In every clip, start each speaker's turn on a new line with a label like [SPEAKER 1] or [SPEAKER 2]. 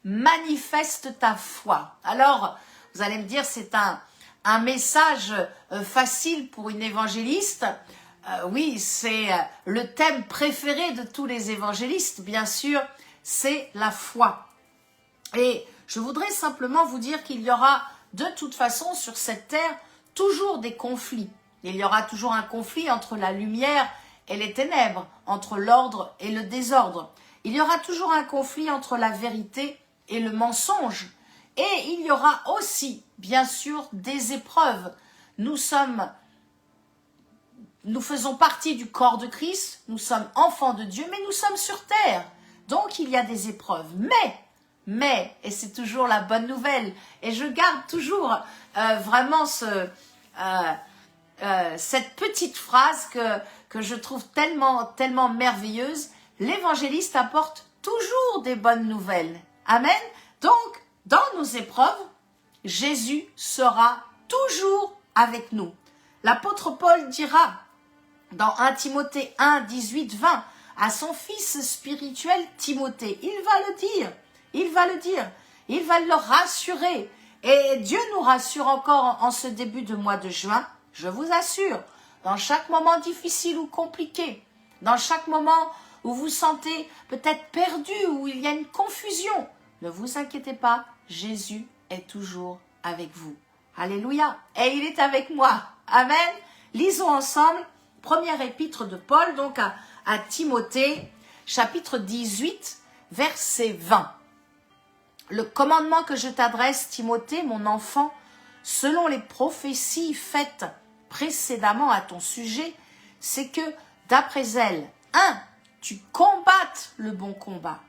[SPEAKER 1] manifeste ta foi. Alors, vous allez me dire, c'est un message facile pour une évangéliste. Oui, c'est le thème préféré de tous les évangélistes, bien sûr, c'est la foi. Et je voudrais simplement vous dire qu'il y aura de toute façon sur cette terre toujours des conflits. Il y aura toujours un conflit entre la lumière et les ténèbres, entre l'ordre et le désordre. Il y aura toujours un conflit entre la vérité et le mensonge. Et il y aura aussi, bien sûr, des épreuves. Nous faisons partie du corps de Christ, nous sommes enfants de Dieu, mais nous sommes sur terre. Donc il y a des épreuves. Mais, et c'est toujours la bonne nouvelle, et je garde toujours vraiment cette petite phrase que je trouve tellement merveilleuse. L'évangéliste apporte toujours des bonnes nouvelles. Amen. Donc, dans nos épreuves, Jésus sera toujours avec nous. L'apôtre Paul dira dans 1 Timothée 1, 18, 20 à son fils spirituel Timothée, il va le rassurer. Et Dieu nous rassure encore en ce début de mois de juin, je vous assure, dans chaque moment difficile ou compliqué, dans chaque moment où vous sentez peut-être perdu, où il y a une confusion, ne vous inquiétez pas, Jésus est toujours avec vous. Alléluia. Et il est avec moi. Amen. Lisons ensemble, première épître de Paul, donc à Timothée, chapitre 18, verset 20. Le commandement que je t'adresse, Timothée, mon enfant, selon les prophéties faites précédemment à ton sujet, c'est que, d'après elles, 1. Tu combattes le bon combat,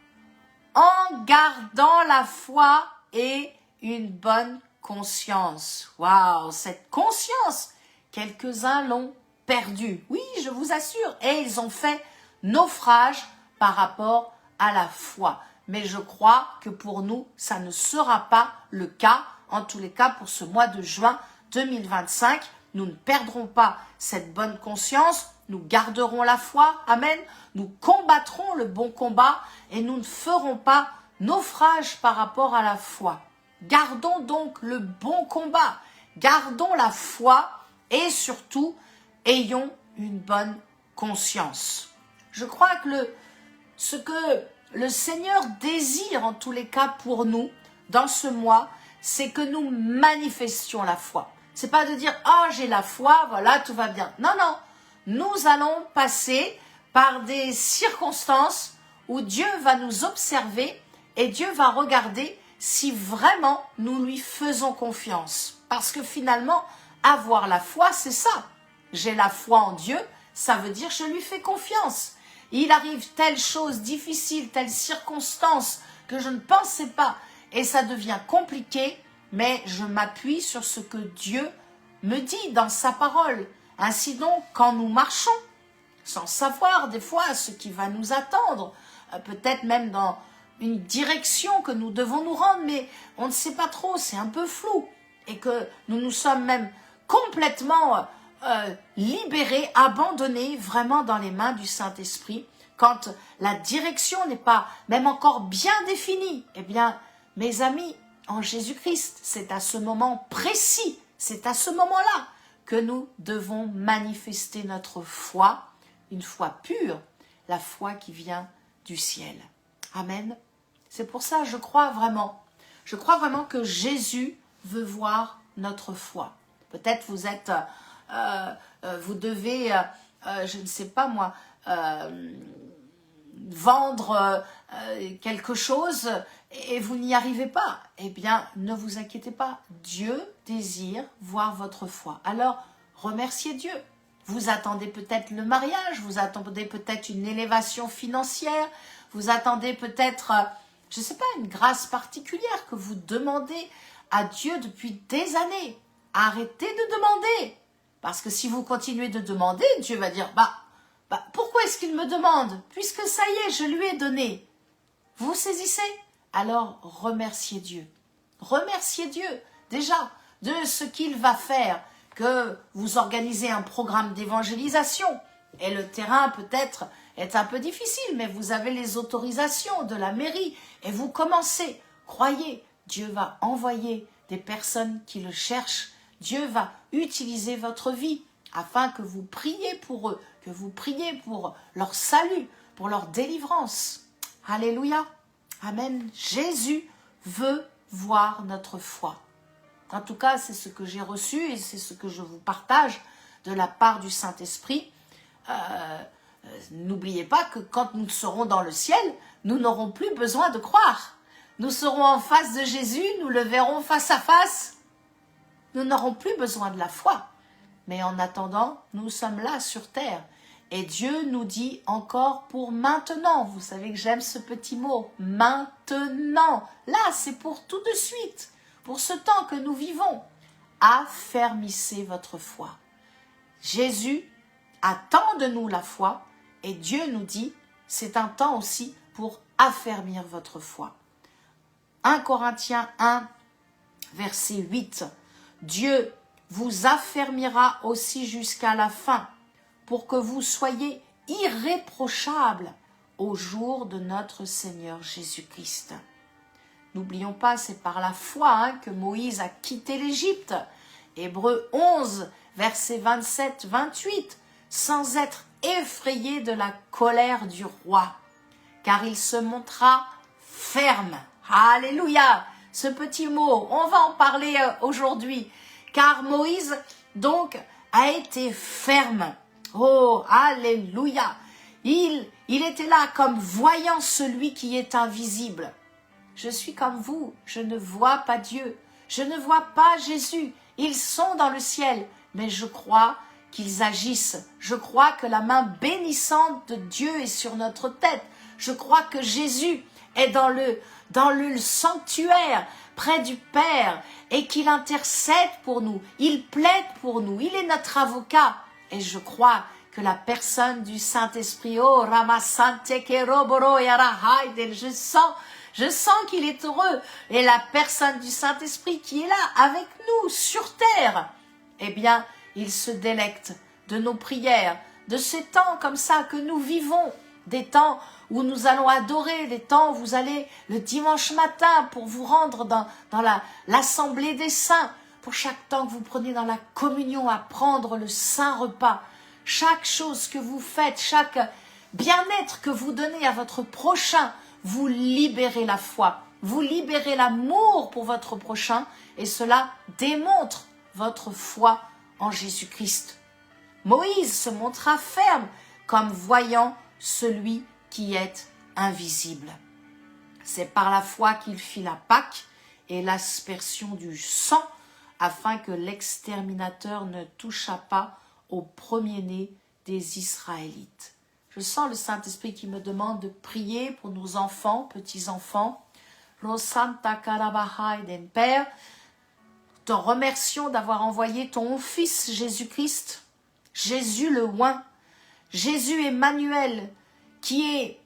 [SPEAKER 1] en gardant la foi et une bonne conscience. Waouh, cette conscience, quelques-uns l'ont perdue. Oui, je vous assure, et ils ont fait naufrage par rapport à la foi. Mais je crois que pour nous, ça ne sera pas le cas. En tous les cas, pour ce mois de juin 2025, nous ne perdrons pas cette bonne conscience. Nous garderons la foi. Amen. Nous combattrons le bon combat et nous ne ferons pas naufrage par rapport à la foi. Gardons donc le bon combat. Gardons la foi et surtout, ayons une bonne conscience. Je crois que ce que le Seigneur désire en tous les cas pour nous, dans ce mois, c'est que nous manifestions la foi. C'est pas de dire « Ah, j'ai la foi, voilà, tout va bien ». Non, non. Nous allons passer par des circonstances où Dieu va nous observer et Dieu va regarder si vraiment nous lui faisons confiance. Parce que finalement, avoir la foi, c'est ça. J'ai la foi en Dieu, ça veut dire je lui fais confiance. Il arrive telle chose difficile, telle circonstance que je ne pensais pas et ça devient compliqué, mais je m'appuie sur ce que Dieu me dit dans sa parole. Ainsi donc, quand nous marchons, sans savoir des fois ce qui va nous attendre, peut-être même dans une direction que nous devons nous rendre, mais on ne sait pas trop, c'est un peu flou, et que nous nous sommes même complètement libérés, abandonnés vraiment dans les mains du Saint-Esprit, quand la direction n'est pas même encore bien définie. Eh bien, mes amis, en Jésus-Christ, c'est à ce moment précis, c'est à ce moment-là que nous devons manifester notre foi, une foi pure, la foi qui vient du ciel. Amen. C'est pour ça, je crois vraiment que Jésus veut voir notre foi. Peut-être vous êtes, vous devez, je ne sais pas moi, vendre quelque chose et vous n'y arrivez pas. Eh bien, ne vous inquiétez pas. Dieu désire voir votre foi. Alors, remerciez Dieu. Vous attendez peut-être le mariage, vous attendez peut-être une élévation financière, vous attendez peut-être, je ne sais pas, une grâce particulière que vous demandez à Dieu depuis des années. Arrêtez de demander. Parce que si vous continuez de demander, Dieu va dire, pourquoi est-ce qu'il me demande? Puisque ça y est, je lui ai donné. Vous saisissez? Alors remerciez Dieu. Remerciez Dieu déjà de ce qu'il va faire, que vous organisez un programme d'évangélisation. Et le terrain peut-être est un peu difficile, mais vous avez les autorisations de la mairie et vous commencez. Croyez, Dieu va envoyer des personnes qui le cherchent. Dieu va utiliser votre vie afin que vous priez pour eux, que vous priez pour leur salut, pour leur délivrance. Alléluia. Amen. Jésus veut voir notre foi. En tout cas, c'est ce que j'ai reçu et c'est ce que je vous partage de la part du Saint-Esprit. N'oubliez pas que quand nous serons dans le ciel, nous n'aurons plus besoin de croire. Nous serons en face de Jésus, nous le verrons face à face. Nous n'aurons plus besoin de la foi. Mais en attendant, nous sommes là sur terre. Et Dieu nous dit encore pour maintenant. Vous savez que j'aime ce petit mot. Maintenant. Là, c'est pour tout de suite. Pour ce temps que nous vivons. Affermissez votre foi. Jésus attend de nous la foi. Et Dieu nous dit, c'est un temps aussi pour affermir votre foi. 1 Corinthiens 1, verset 8. Dieu vous affermira aussi jusqu'à la fin, pour que vous soyez irréprochables au jour de notre Seigneur Jésus-Christ. N'oublions pas, c'est par la foi que Moïse a quitté l'Égypte. Hébreux 11, verset 27-28, sans être effrayé de la colère du roi, car il se montra ferme. Alléluia! Ce petit mot, on va en parler aujourd'hui, car Moïse, donc, a été ferme. Oh, alléluia! Il était là comme voyant celui qui est invisible. Je suis comme vous, je ne vois pas Dieu, je ne vois pas Jésus. Ils sont dans le ciel, mais je crois qu'ils agissent. Je crois que la main bénissante de Dieu est sur notre tête. Je crois que Jésus est dans le sanctuaire, près du Père, et qu'il intercède pour nous. Il plaide pour nous. Il est notre avocat. Et je crois que la personne du Saint-Esprit, oh, Ramasante Keroboro Yarahaiden, je sens qu'il est heureux. Et la personne du Saint-Esprit qui est là avec nous sur terre, eh bien, il se délecte de nos prières, de ces temps comme ça que nous vivons, des temps où nous allons adorer, des temps où vous allez le dimanche matin pour vous rendre dans l'assemblée des saints, pour chaque temps que vous prenez dans la communion à prendre le saint repas, chaque chose que vous faites, chaque bien-être que vous donnez à votre prochain, vous libérez la foi, vous libérez l'amour pour votre prochain et cela démontre votre foi en Jésus-Christ. Moïse se montra ferme comme voyant celui qui est invisible. C'est par la foi qu'il fit la Pâque et l'aspersion du sang afin que l'exterminateur ne touchât pas au premier-né des Israélites. Je sens le Saint-Esprit qui me demande de prier pour nos enfants, petits-enfants. Père, te remercions d'avoir envoyé ton Fils Jésus-Christ, Jésus le oint, Jésus Emmanuel, qui est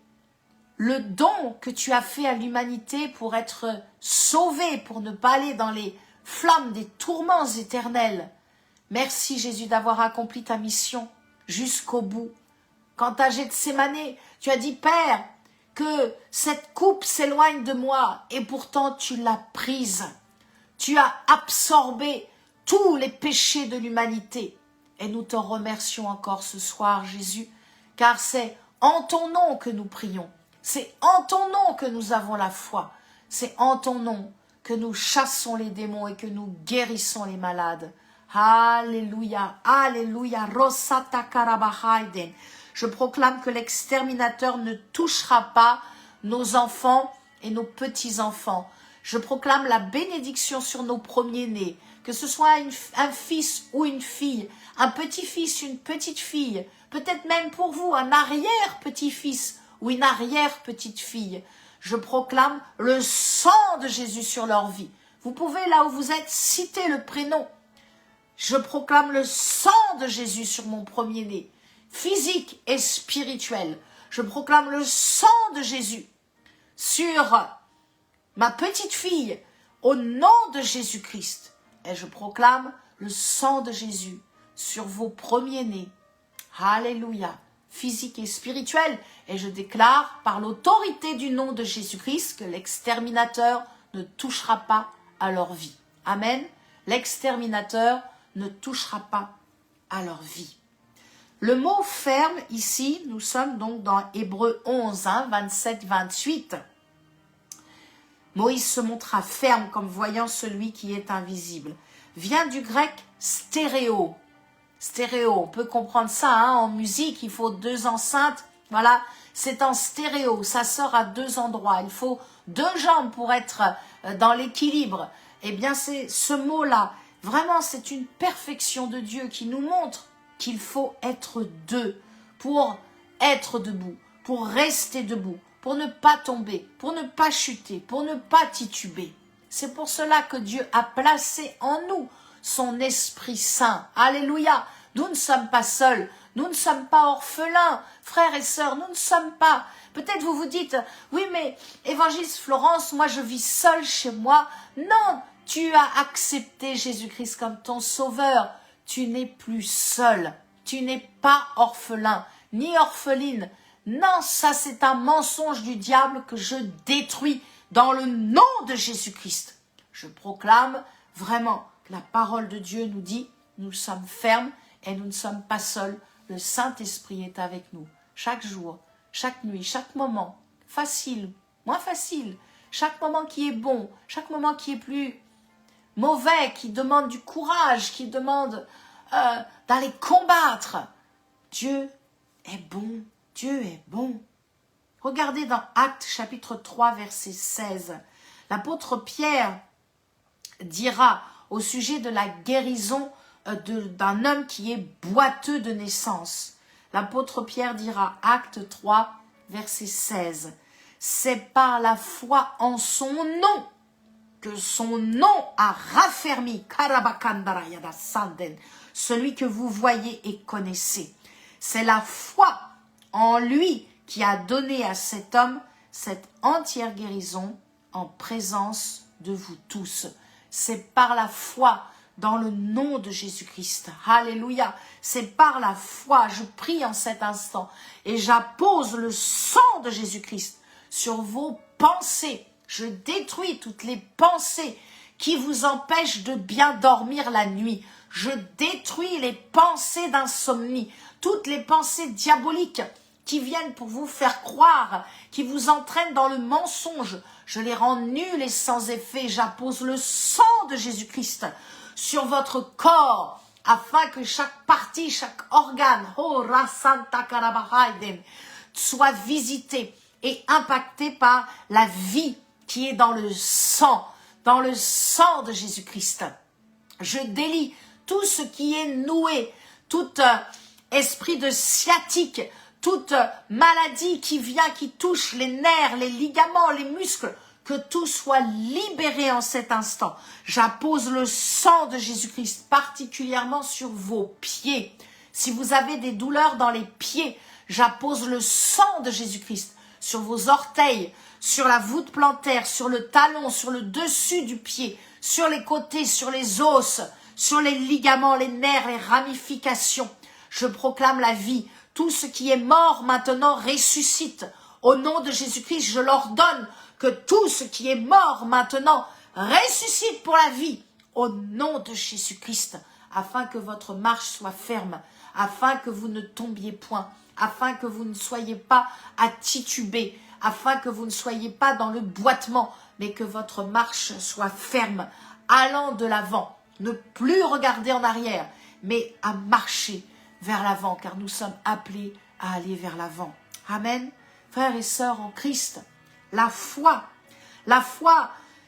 [SPEAKER 1] le don que tu as fait à l'humanité pour être sauvé, pour ne pas aller dans les flammes des tourments éternels. Merci Jésus d'avoir accompli ta mission jusqu'au bout. Quant à Gethsémané, tu as dit, Père, que cette coupe s'éloigne de moi, et pourtant tu l'as prise. Tu as absorbé tous les péchés de l'humanité. Et nous te remercions encore ce soir, Jésus, car c'est en ton nom que nous prions. C'est en ton nom que nous avons la foi. C'est en ton nom que nous chassons les démons et que nous guérissons les malades. Alléluia, alléluia. Je proclame que l'exterminateur ne touchera pas nos enfants et nos petits-enfants. Je proclame la bénédiction sur nos premiers-nés, que ce soit un fils ou une fille, un petit-fils, une petite-fille, peut-être même pour vous, un arrière-petit-fils ou une arrière-petite-fille. Je proclame le sang de Jésus sur leur vie. Vous pouvez, là où vous êtes, citer le prénom. Je proclame le sang de Jésus sur mon premier-né, physique et spirituel. Je proclame le sang de Jésus sur ma petite fille, au nom de Jésus-Christ. Et je proclame le sang de Jésus sur vos premiers-nés. Alléluia. Physique et spirituel. Et je déclare par l'autorité du nom de Jésus-Christ que l'exterminateur ne touchera pas à leur vie. Amen. L'exterminateur ne touchera pas à leur vie. Le mot ferme ici, nous sommes donc dans Hébreux 11, 27-28. Moïse se montra ferme comme voyant celui qui est invisible. Vient du grec stéréo. Stéréo, on peut comprendre ça en musique, il faut 2 enceintes. Voilà, c'est en stéréo, ça sort à 2 endroits. Il faut 2 jambes pour être dans l'équilibre. Eh bien, c'est ce mot-là. Vraiment, c'est une perfection de Dieu qui nous montre qu'il faut être 2 pour être debout, pour rester debout, pour ne pas tomber, pour ne pas chuter, pour ne pas tituber. C'est pour cela que Dieu a placé en nous son Esprit Saint. Alléluia. Nous ne sommes pas seuls, nous ne sommes pas orphelins, frères et sœurs, nous ne sommes pas. Peut-être vous vous dites, oui mais évangéliste Florence, moi je vis seule chez moi. Non, tu as accepté Jésus-Christ comme ton sauveur. Tu n'es plus seul, tu n'es pas orphelin, ni orpheline. Non, ça c'est un mensonge du diable que je détruis dans le nom de Jésus-Christ. Je proclame vraiment que la parole de Dieu nous dit, nous sommes fermes et nous ne sommes pas seuls. Le Saint-Esprit est avec nous chaque jour, chaque nuit, chaque moment, facile, moins facile, chaque moment qui est bon, chaque moment qui est plus mauvais, qui demande du courage, qui demande d'aller combattre. Dieu est bon, Dieu est bon. Regardez dans Actes chapitre 3 verset 16. L'apôtre Pierre dira au sujet de la guérison d'un homme qui est boiteux de naissance. L'apôtre Pierre dira, Acte 3 verset 16, « C'est par la foi en son nom que son nom a raffermi, celui que vous voyez et connaissez. C'est la foi en lui qui a donné à cet homme cette entière guérison en présence de vous tous. » C'est par la foi dans le nom de Jésus-Christ. Alléluia. C'est par la foi. Je prie en cet instant et j'appose le sang de Jésus-Christ sur vos pensées. Je détruis toutes les pensées qui vous empêchent de bien dormir la nuit. Je détruis les pensées d'insomnie, toutes les pensées diaboliques qui viennent pour vous faire croire, qui vous entraînent dans le mensonge. Je les rends nuls et sans effet. J'appose le sang de Jésus-Christ sur votre corps, afin que chaque partie, chaque organe, soit visité et impacté par la vie qui est dans le sang de Jésus-Christ. Je délie tout ce qui est noué, tout esprit de sciatique, toute maladie qui vient, qui touche les nerfs, les ligaments, les muscles, que tout soit libéré en cet instant. J'appose le sang de Jésus-Christ particulièrement sur vos pieds. Si vous avez des douleurs dans les pieds, j'appose le sang de Jésus-Christ sur vos orteils, sur la voûte plantaire, sur le talon, sur le dessus du pied, sur les côtés, sur les os, sur les ligaments, les nerfs, les ramifications. Je proclame la vie. Tout ce qui est mort maintenant ressuscite. Au nom de Jésus-Christ, je l'ordonne que tout ce qui est mort maintenant ressuscite pour la vie. Au nom de Jésus-Christ, afin que votre marche soit ferme, afin que vous ne tombiez point, afin que vous ne soyez pas à tituber, afin que vous ne soyez pas dans le boitement, mais que votre marche soit ferme, allant de l'avant. Ne plus regarder en arrière, mais à marcher vers l'avant, car nous sommes appelés à aller vers l'avant. Amen. Frères et sœurs en Christ, la foi,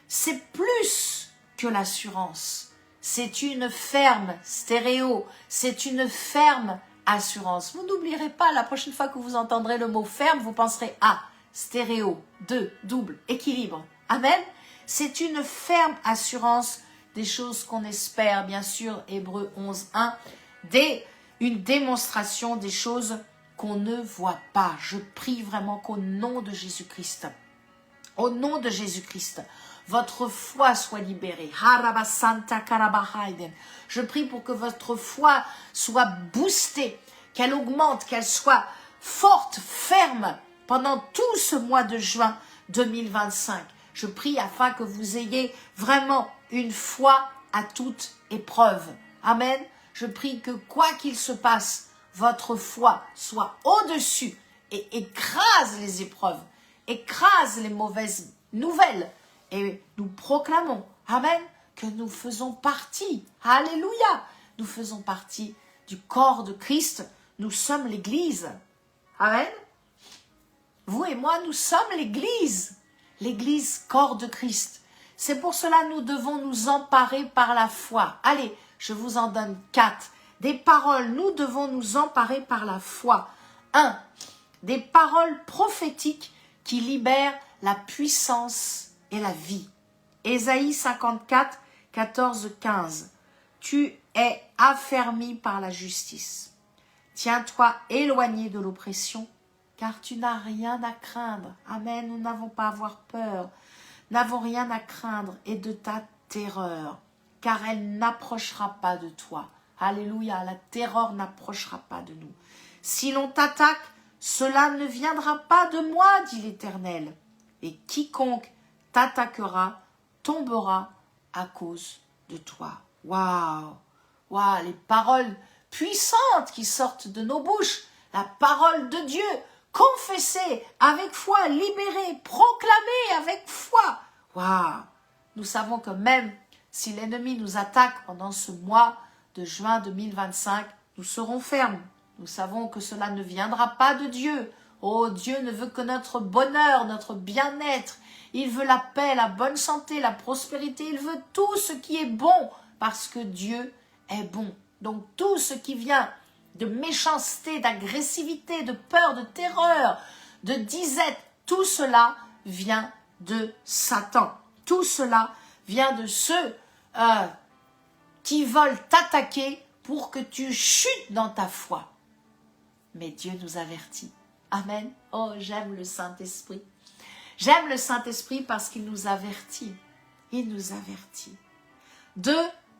[SPEAKER 1] c'est plus que l'assurance. C'est une ferme stéréo, c'est une ferme assurance. Vous n'oublierez pas, la prochaine fois que vous entendrez le mot ferme, vous penserez à stéréo, 2, double, équilibre. Amen. C'est une ferme assurance des choses qu'on espère, bien sûr, Hébreux 11, 1, une démonstration des choses qu'on ne voit pas. Je prie vraiment qu'au nom de Jésus-Christ, au nom de Jésus-Christ, votre foi soit libérée. Je prie pour que votre foi soit boostée, qu'elle augmente, qu'elle soit forte, ferme pendant tout ce mois de juin 2025. Je prie afin que vous ayez vraiment une foi à toute épreuve. Amen. Je prie que quoi qu'il se passe, votre foi soit au-dessus et écrase les épreuves, écrase les mauvaises nouvelles. Et nous proclamons, amen, que nous faisons partie, alléluia, nous faisons partie du corps de Christ. Nous sommes l'Église. Amen. Vous et moi, nous sommes l'Église. L'Église, corps de Christ. C'est pour cela que nous devons nous emparer par la foi. Allez, je vous en donne 4. Des paroles, nous devons nous emparer par la foi. 1. Des paroles prophétiques qui libèrent la puissance et la vie. Ésaïe 54, 14, 15. Tu es affermi par la justice. Tiens-toi éloigné de l'oppression, car tu n'as rien à craindre. Amen, nous n'avons pas à avoir peur. N'avons rien à craindre et de ta terreur, car elle n'approchera pas de toi. Alléluia, la terreur n'approchera pas de nous. Si l'on t'attaque, cela ne viendra pas de moi, dit l'Éternel. Et quiconque t'attaquera tombera à cause de toi. Waouh, waouh, les paroles puissantes qui sortent de nos bouches, la parole de Dieu, confessée avec foi, libérée, proclamée avec foi. Waouh, nous savons que même si l'ennemi nous attaque pendant ce mois de juin 2025, nous serons fermes. Nous savons que cela ne viendra pas de Dieu. Oh, Dieu ne veut que notre bonheur, notre bien-être. Il veut la paix, la bonne santé, la prospérité. Il veut tout ce qui est bon parce que Dieu est bon. Donc tout ce qui vient de méchanceté, d'agressivité, de peur, de terreur, de disette, tout cela vient de Satan. Tout cela vient de ceux qui veulent t'attaquer pour que tu chutes dans ta foi. Mais Dieu nous avertit. Amen. Oh, j'aime le Saint-Esprit. J'aime le Saint-Esprit parce qu'il nous avertit. Il nous avertit. 2.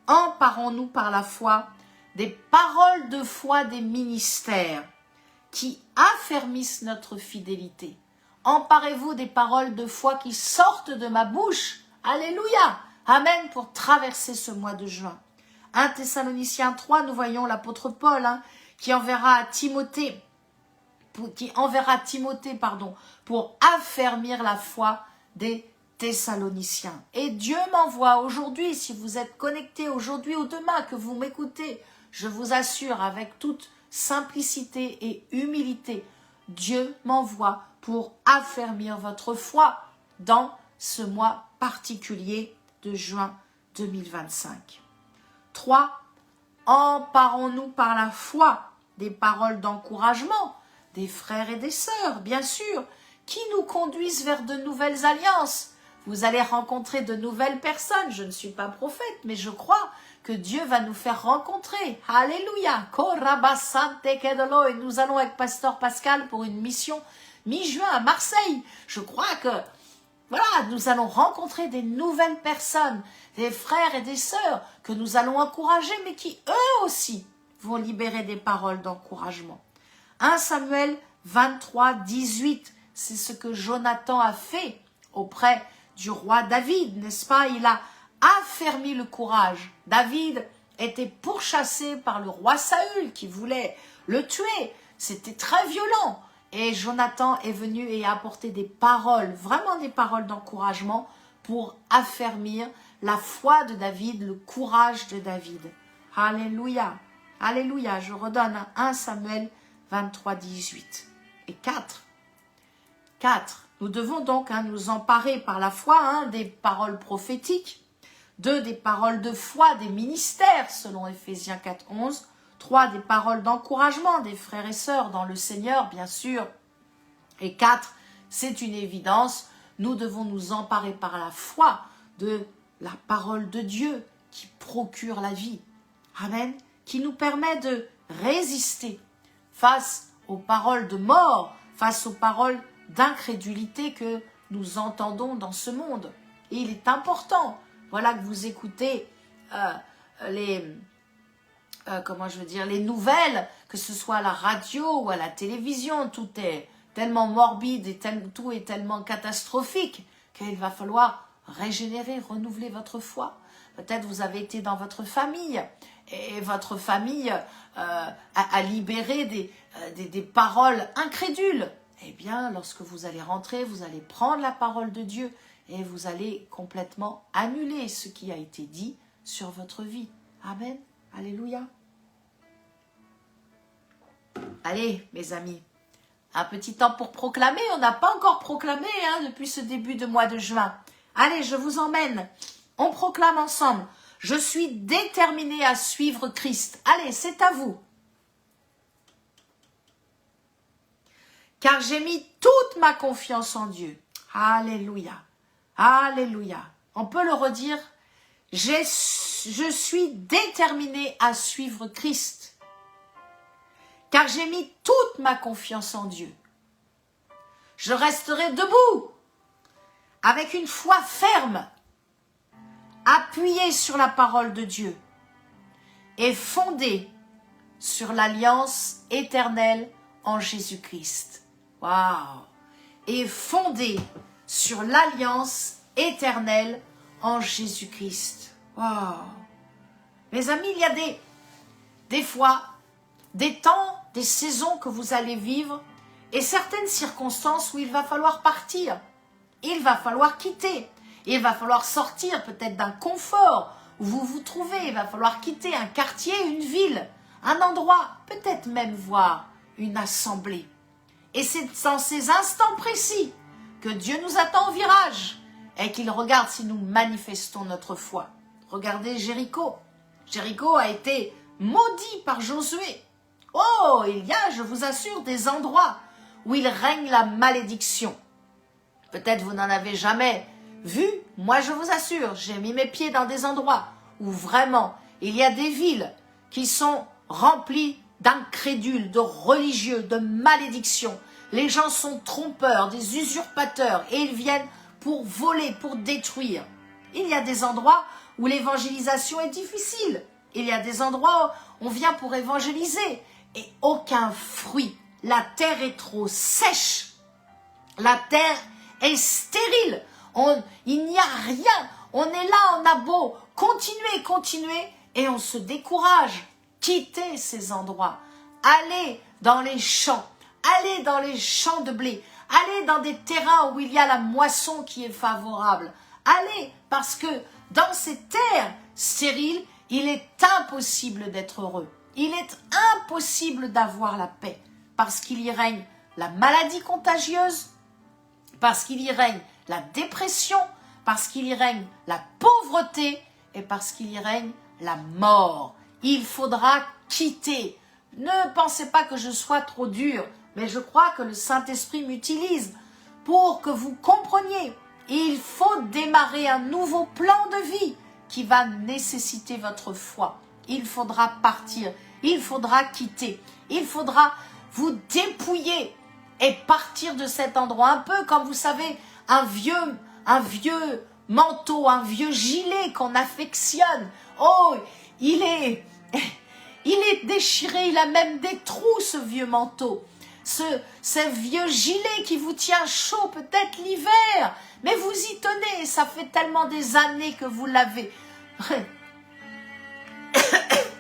[SPEAKER 1] Emparons-nous par la foi des paroles de foi des ministères qui affermissent notre fidélité. Emparez-vous des paroles de foi qui sortent de ma bouche. Alléluia. Amen pour traverser ce mois de juin. 1 Thessaloniciens 3, nous voyons l'apôtre Paul qui enverra Timothée pour affermir la foi des Thessaloniciens. Et Dieu m'envoie aujourd'hui, si vous êtes connectés aujourd'hui ou demain que vous m'écoutez, je vous assure avec toute simplicité et humilité, Dieu m'envoie pour affermir votre foi dans ce mois particulier de juin 2025. 3. Emparons-nous par la foi des paroles d'encouragement des frères et des sœurs, bien sûr, qui nous conduisent vers de nouvelles alliances. Vous allez rencontrer de nouvelles personnes. Je ne suis pas prophète, mais je crois que Dieu va nous faire rencontrer. Alléluia. Et nous allons avec Pasteur Pascal pour une mission mi-juin à Marseille. Je crois que voilà, nous allons rencontrer des nouvelles personnes, des frères et des sœurs que nous allons encourager, mais qui eux aussi vont libérer des paroles d'encouragement. 1 Samuel 23, 18, c'est ce que Jonathan a fait auprès du roi David, n'est-ce pas? Il a affermi le courage. David était pourchassé par le roi Saül qui voulait le tuer. C'était très violent. Et Jonathan est venu et a apporté des paroles, vraiment des paroles d'encouragement pour affermir la foi de David, le courage de David. Alléluia. Alléluia. Je redonne 1 Samuel 23, 18. Et 4. Nous devons donc nous emparer par la foi des paroles prophétiques. 2. Des paroles de foi des ministères, selon Éphésiens 4, 11. 3. Des paroles d'encouragement des frères et sœurs dans le Seigneur, bien sûr. Et 4. C'est une évidence, nous devons nous emparer par la foi de la parole de Dieu qui procure la vie. Amen. Qui nous permet de résister face aux paroles de mort, face aux paroles d'incrédulité que nous entendons dans ce monde. Et il est important, voilà, que vous écoutez les nouvelles, que ce soit à la radio ou à la télévision, tout est tellement morbide et tout est tellement catastrophique qu'il va falloir régénérer, renouveler votre foi. Peut-être vous avez été dans votre famille et votre famille a libéré des paroles incrédules. Eh bien, lorsque vous allez rentrer, vous allez prendre la parole de Dieu et vous allez complètement annuler ce qui a été dit sur votre vie. Amen. Alléluia. Allez, mes amis, un petit temps pour proclamer. On n'a pas encore proclamé depuis ce début de mois de juin. Allez, je vous emmène. On proclame ensemble. Je suis déterminée à suivre Christ. Allez, c'est à vous. Car j'ai mis toute ma confiance en Dieu. Alléluia. Alléluia. On peut le redire. Je suis déterminée à suivre Christ. Car j'ai mis toute ma confiance en Dieu. Je resterai debout, avec une foi ferme, appuyée sur la parole de Dieu et fondée sur l'alliance éternelle en Jésus-Christ. Waouh! Et fondée sur l'alliance éternelle en Jésus-Christ. Waouh! Mes amis, il y a des fois, des temps, des saisons que vous allez vivre et certaines circonstances où il va falloir partir. Il va falloir quitter. Il va falloir sortir peut-être d'un confort où vous vous trouvez. Il va falloir quitter un quartier, une ville, un endroit, peut-être même voir une assemblée. Et c'est dans ces instants précis que Dieu nous attend au virage et qu'il regarde si nous manifestons notre foi. Regardez Jéricho. Jéricho a été maudit par Josué. Oh, il y a, je vous assure, des endroits où il règne la malédiction. Peut-être vous n'en avez jamais vu. Moi, je vous assure, j'ai mis mes pieds dans des endroits où vraiment il y a des villes qui sont remplies d'incrédules, de religieux, de malédictions. Les gens sont trompeurs, des usurpateurs et ils viennent pour voler, pour détruire. Il y a des endroits où l'évangélisation est difficile. Il y a des endroits où on vient pour évangéliser et aucun fruit. La terre est trop sèche. La terre est stérile. Il n'y a rien. On est là, on a beau continuer et on se décourage. Quittez ces endroits. Allez dans les champs. Allez dans les champs de blé. Allez dans des terrains où il y a la moisson qui est favorable. Allez, parce que dans ces terres stériles, il est impossible d'être heureux. Il est impossible d'avoir la paix. Parce qu'il y règne la maladie contagieuse, parce qu'il y règne la dépression, parce qu'il y règne la pauvreté et parce qu'il y règne la mort. Il faudra quitter. Ne pensez pas que je sois trop dur, mais je crois que le Saint-Esprit m'utilise pour que vous compreniez. Il faut démarrer un nouveau plan de vie qui va nécessiter votre foi. Il faudra partir, il faudra quitter, il faudra vous dépouiller et partir de cet endroit. Un peu comme vous savez, un vieux manteau, un vieux gilet qu'on affectionne. Oh, il est déchiré, il a même des trous ce vieux manteau. Ce vieux gilet qui vous tient chaud peut-être l'hiver, mais vous y tenez, ça fait tellement des années que vous l'avez.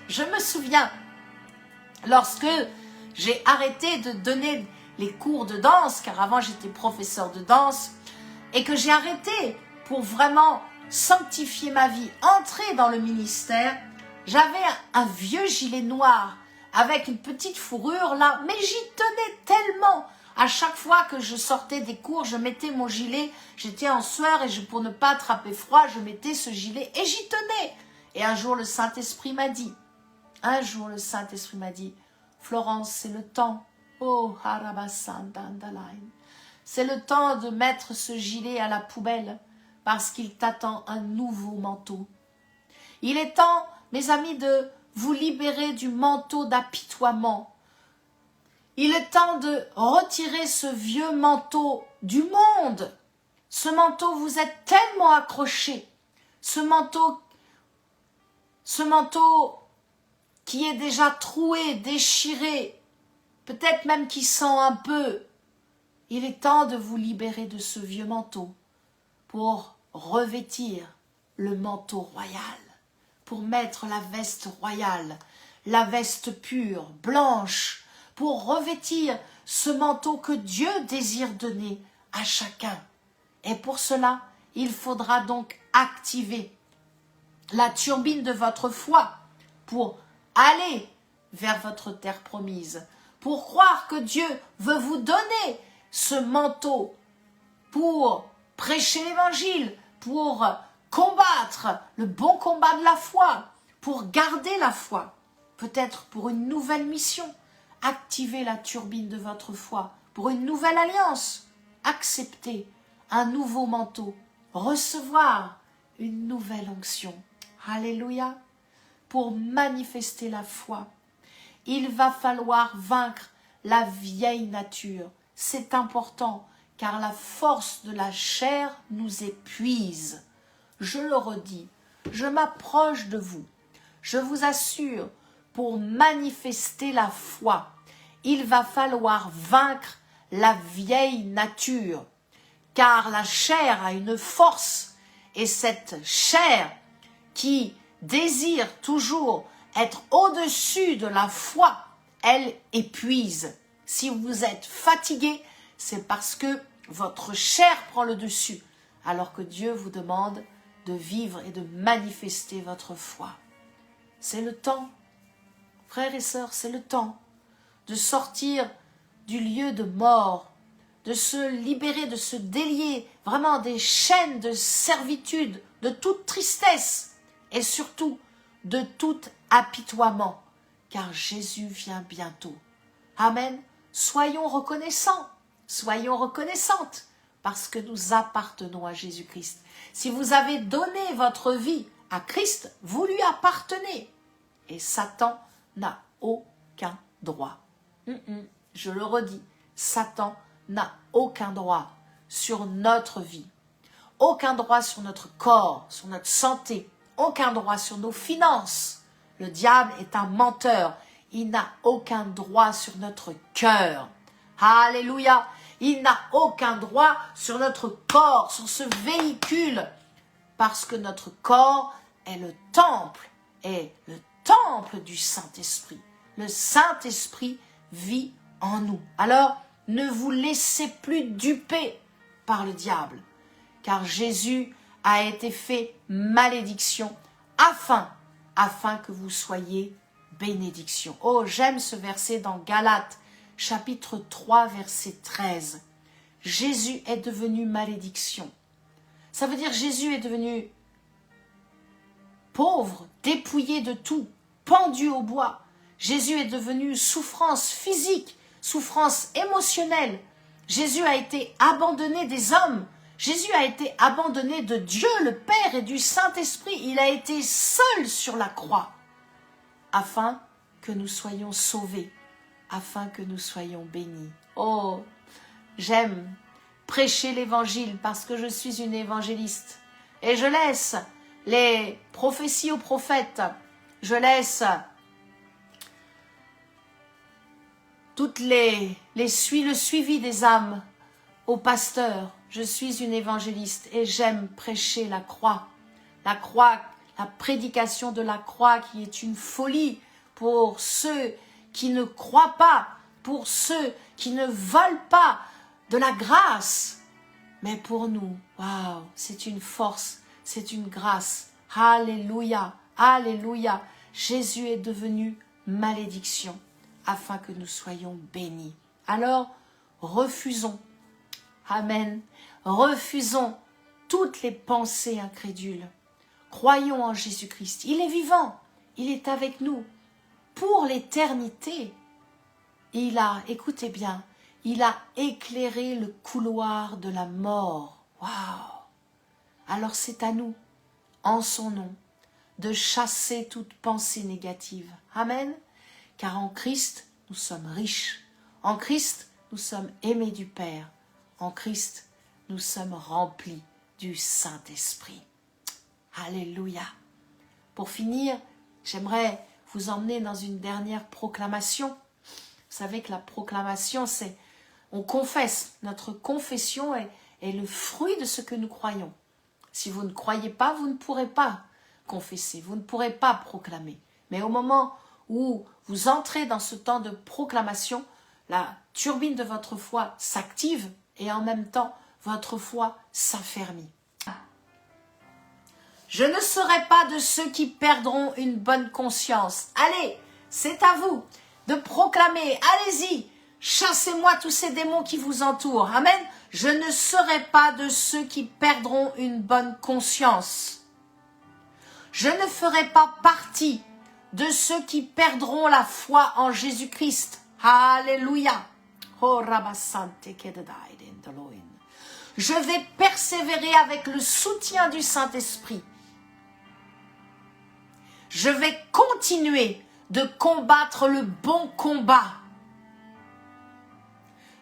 [SPEAKER 1] Je me souviens, lorsque j'ai arrêté de donner les cours de danse, car avant j'étais professeur de danse, et que j'ai arrêté pour vraiment sanctifier ma vie, entrer dans le ministère, j'avais un vieux gilet noir avec une petite fourrure là, mais j'y tenais tellement. À chaque fois que je sortais des cours, je mettais mon gilet, j'étais en sueur et pour ne pas attraper froid, je mettais ce gilet et j'y tenais. Et un jour le Saint-Esprit m'a dit, Florence, c'est le temps. Oh, c'est le temps de mettre ce gilet à la poubelle parce qu'il t'attend un nouveau manteau. Il est temps, mes amis, de vous libérer du manteau d'apitoiement. Il est temps de retirer ce vieux manteau du monde. Ce manteau, vous êtes tellement accroché. Ce manteau qui est déjà troué, déchiré, peut-être même qui sent un peu. Il est temps de vous libérer de ce vieux manteau pour revêtir le manteau royal, pour mettre la veste royale, la veste pure, blanche, pour revêtir ce manteau que Dieu désire donner à chacun. Et pour cela, il faudra donc activer la turbine de votre foi pour aller vers votre terre promise, pour croire que Dieu veut vous donner ce manteau pour prêcher l'évangile, pour combattre le bon combat de la foi, pour garder la foi, peut-être pour une nouvelle mission. Activez la turbine de votre foi pour une nouvelle alliance. Acceptez un nouveau manteau, recevoir une nouvelle onction. Alléluia. Pour manifester la foi, il va falloir vaincre la vieille nature. C'est important, car la force de la chair nous épuise. Je le redis, je m'approche de vous. Je vous assure, pour manifester la foi, il va falloir vaincre la vieille nature, car la chair a une force, et cette chair qui désire toujours être au-dessus de la foi, elle épuise. Si vous êtes fatigué, c'est parce que votre chair prend le dessus, alors que Dieu vous demande de vivre et de manifester votre foi. C'est le temps, frères et sœurs, c'est le temps de sortir du lieu de mort, de se libérer, de se délier vraiment des chaînes de servitude, de toute tristesse et surtout de tout apitoiement, car Jésus vient bientôt. Amen. Soyons reconnaissants, soyons reconnaissantes, parce que nous appartenons à Jésus-Christ. Si vous avez donné votre vie à Christ, vous lui appartenez. Et Satan n'a aucun droit. Je le redis, Satan n'a aucun droit sur notre vie, aucun droit sur notre corps, sur notre santé, aucun droit sur nos finances. Le diable est un menteur. Il n'a aucun droit sur notre cœur. Alléluia. Il n'a aucun droit sur notre corps, sur ce véhicule, parce que notre corps est le temple du Saint-Esprit. Le Saint-Esprit vit en nous. Alors, ne vous laissez plus duper par le diable, car Jésus a été fait malédiction afin que vous soyez bénédiction. Oh, j'aime ce verset dans Galates, chapitre 3, verset 13. Jésus est devenu malédiction. Ça veut dire Jésus est devenu pauvre, dépouillé de tout, pendu au bois. Jésus est devenu souffrance physique, souffrance émotionnelle. Jésus a été abandonné des hommes. Jésus a été abandonné de Dieu, le Père et du Saint-Esprit. Il a été seul sur la croix, afin que nous soyons sauvés, afin que nous soyons bénis. Oh, j'aime prêcher l'évangile parce que je suis une évangéliste. Et je laisse les prophéties aux prophètes. Je laisse le suivi des âmes aux pasteurs. Je suis une évangéliste et j'aime prêcher la croix, la prédication de la croix qui est une folie pour ceux qui ne croient pas, pour ceux qui ne veulent pas de la grâce. Mais pour nous, waouh, c'est une force, c'est une grâce. Alléluia, alléluia. Jésus est devenu malédiction afin que nous soyons bénis. Alors, refusons. Amen. Refusons toutes les pensées incrédules. Croyons en Jésus-Christ. Il est vivant. Il est avec nous pour l'éternité. Écoutez bien, il a éclairé le couloir de la mort. Waouh! Alors c'est à nous, en son nom, de chasser toute pensée négative. Amen. Car en Christ, nous sommes riches. En Christ, nous sommes aimés du Père. En Christ, nous sommes remplis du Saint-Esprit. Alléluia. Pour finir, j'aimerais vous emmener dans une dernière proclamation. Vous savez que la proclamation, c'est, on confesse. Notre confession est le fruit de ce que nous croyons. Si vous ne croyez pas, vous ne pourrez pas confesser, vous ne pourrez pas proclamer. Mais au moment où vous entrez dans ce temps de proclamation, la turbine de votre foi s'active et en même temps, votre foi s'affermit. Je ne serai pas de ceux qui perdront une bonne conscience. Allez, c'est à vous de proclamer. Allez-y, chassez-moi tous ces démons qui vous entourent. Amen. Je ne serai pas de ceux qui perdront une bonne conscience. Je ne ferai pas partie de ceux qui perdront la foi en Jésus-Christ. Alléluia. Je vais persévérer avec le soutien du Saint-Esprit. Je vais continuer de combattre le bon combat.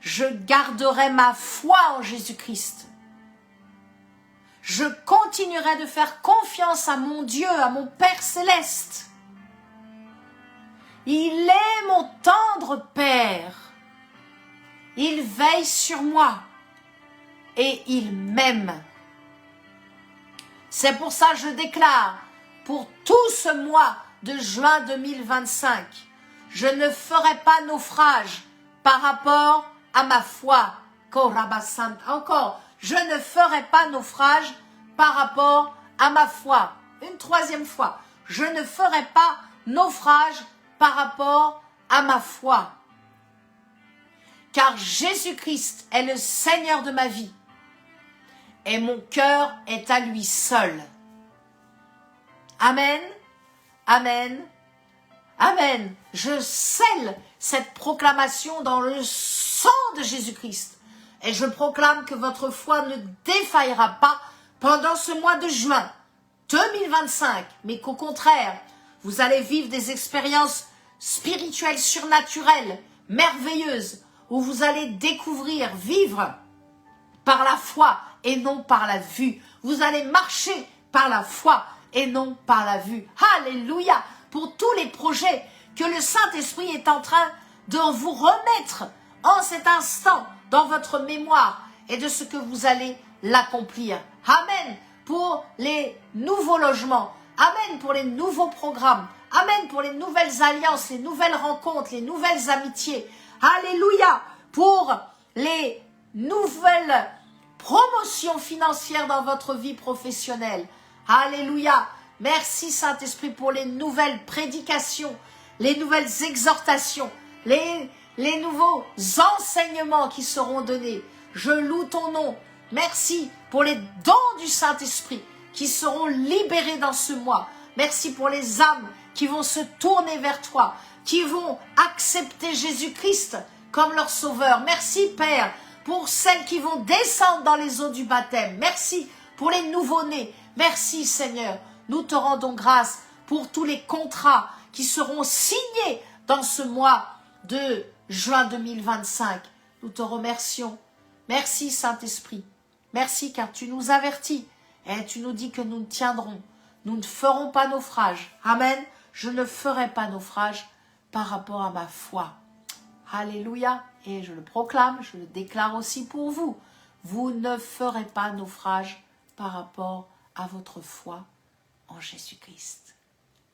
[SPEAKER 1] Je garderai ma foi en Jésus-Christ. Je continuerai de faire confiance à mon Dieu, à mon Père céleste. Il est mon tendre Père. Il veille sur moi et il m'aime. C'est pour ça que je déclare, pour tout ce mois de juin 2025, je ne ferai pas naufrage par rapport à ma foi. Encore, je ne ferai pas naufrage par rapport à ma foi. Une troisième fois, je ne ferai pas naufrage par rapport à ma foi. Car Jésus-Christ est le Seigneur de ma vie et mon cœur est à lui seul. Amen, amen, amen. Je scelle cette proclamation dans le sang de Jésus-Christ. Et je proclame que votre foi ne défaillera pas pendant ce mois de juin 2025, mais qu'au contraire, vous allez vivre des expériences spirituelles, surnaturelles, merveilleuses, où vous allez découvrir, vivre par la foi et non par la vue. Vous allez marcher par la foi et non par la vue. Alléluia! Pour tous les projets que le Saint-Esprit est en train de vous remettre en cet instant dans votre mémoire et de ce que vous allez l'accomplir. Amen pour les nouveaux logements. Amen pour les nouveaux programmes. Amen pour les nouvelles alliances, les nouvelles rencontres, les nouvelles amitiés. Alléluia pour les nouvelles promotions financières dans votre vie professionnelle. Alléluia. Merci Saint-Esprit pour les nouvelles prédications, les nouvelles exhortations, les nouveaux enseignements qui seront donnés. Je loue ton nom. Merci pour les dons du Saint-Esprit qui seront libérés dans ce mois. Merci pour les âmes qui vont se tourner vers toi, qui vont accepter Jésus-Christ comme leur sauveur. Merci Père pour celles qui vont descendre dans les eaux du baptême. Merci pour les nouveau-nés. Merci Seigneur. Nous te rendons grâce pour tous les contrats qui seront signés dans ce mois de juin 2025. Nous te remercions. Merci Saint-Esprit. Merci car tu nous avertis et tu nous dis que nous tiendrons. Nous ne ferons pas naufrage. Amen. Je ne ferai pas naufrage par rapport à ma foi. Alléluia. Et je le proclame, je le déclare aussi pour vous. Vous ne ferez pas naufrage par rapport à votre foi en Jésus-Christ.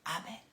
[SPEAKER 1] Amen.